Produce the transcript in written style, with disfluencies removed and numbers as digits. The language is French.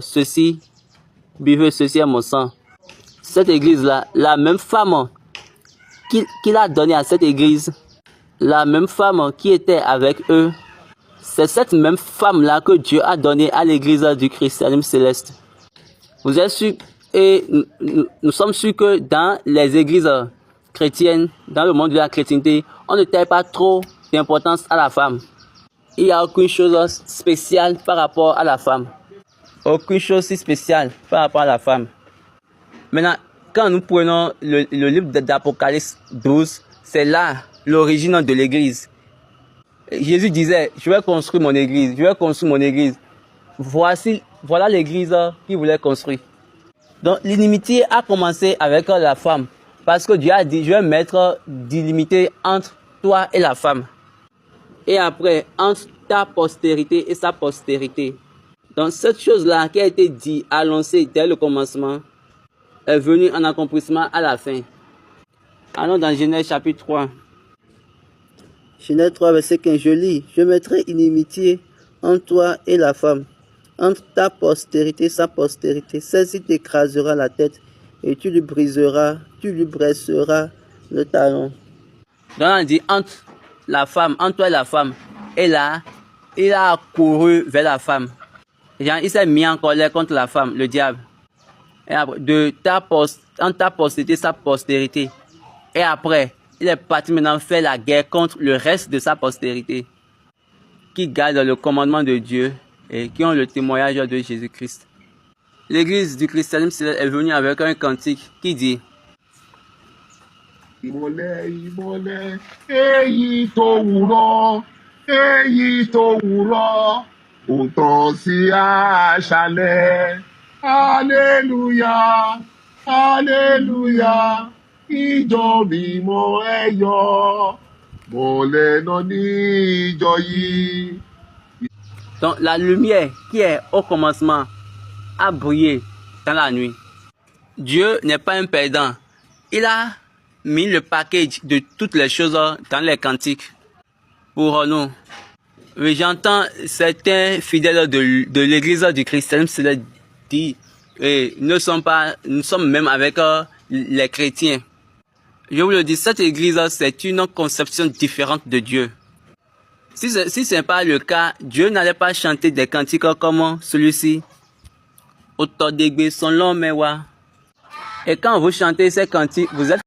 Ceci, buvez ceci à mon sang. Cette église-là, la même femme qu'il a donnée à cette église, la même femme qui était avec eux, c'est cette même femme-là que Dieu a donnée à l'église du christianisme céleste. Vous êtes sûr, et nous sommes sûrs que dans les églises chrétiennes, dans le monde de la chrétienté, on ne taille pas trop d'importance à la femme. Il n'y a aucune chose spéciale par rapport à la femme. Aucune chose si spéciale par rapport à la femme. Maintenant, quand nous prenons le livre d'Apocalypse 12, c'est là l'origine de l'église. Jésus disait, je vais construire mon église, je vais construire mon église. Voilà l'église qu'il voulait construire. Donc l'inimitié a commencé avec la femme. Parce que Dieu a dit, je vais mettre d'inimité entre toi et la femme. Et après, entre ta postérité et sa postérité. Donc cette chose-là qui a été dit, annoncée dès le commencement, est venue en accomplissement à la fin. Allons dans Genèse chapitre 3. Genèse 3, verset 15, je lis. Je mettrai inimitié entre toi et la femme, entre ta postérité et sa postérité. Celle-ci t'écrasera la tête et tu lui blesseras le talon. Donc on dit entre la femme, entre toi et la femme. Et là, il a couru vers la femme. Il s'est mis en colère contre la femme, le diable. Et après, entre ta postérité et sa postérité. Et après, il est parti maintenant faire la guerre contre le reste de sa postérité, qui gardent le commandement de Dieu et qui ont le témoignage de Jésus-Christ. L'église du christianisme est venue avec un cantique qui dit: Ìmọ́lẹ̀, ìmọ́lẹ̀, èyí tó wúrọ̀, ó tàn sí àṣálẹ́. Hallelujah, hallelujah, ìjọ mímọ́ ẹ yọ̀, mọ́lẹ̀ náà ní ìjọ yìí. Donc la lumière qui est au commencement a brillé dans la nuit. Dieu n'est pas un perdant. Il a mis le package de toutes les choses dans les cantiques pour nous. Oui, j'entends certains fidèles de l'église du christianisme dire, nous sommes même avec les chrétiens. Je vous le dis, cette église, c'est une conception différente de Dieu. Si ce n'est pas le cas, Dieu n'allait pas chanter des cantiques comme celui-ci. Et quand vous chantez ces cantiques, vous êtes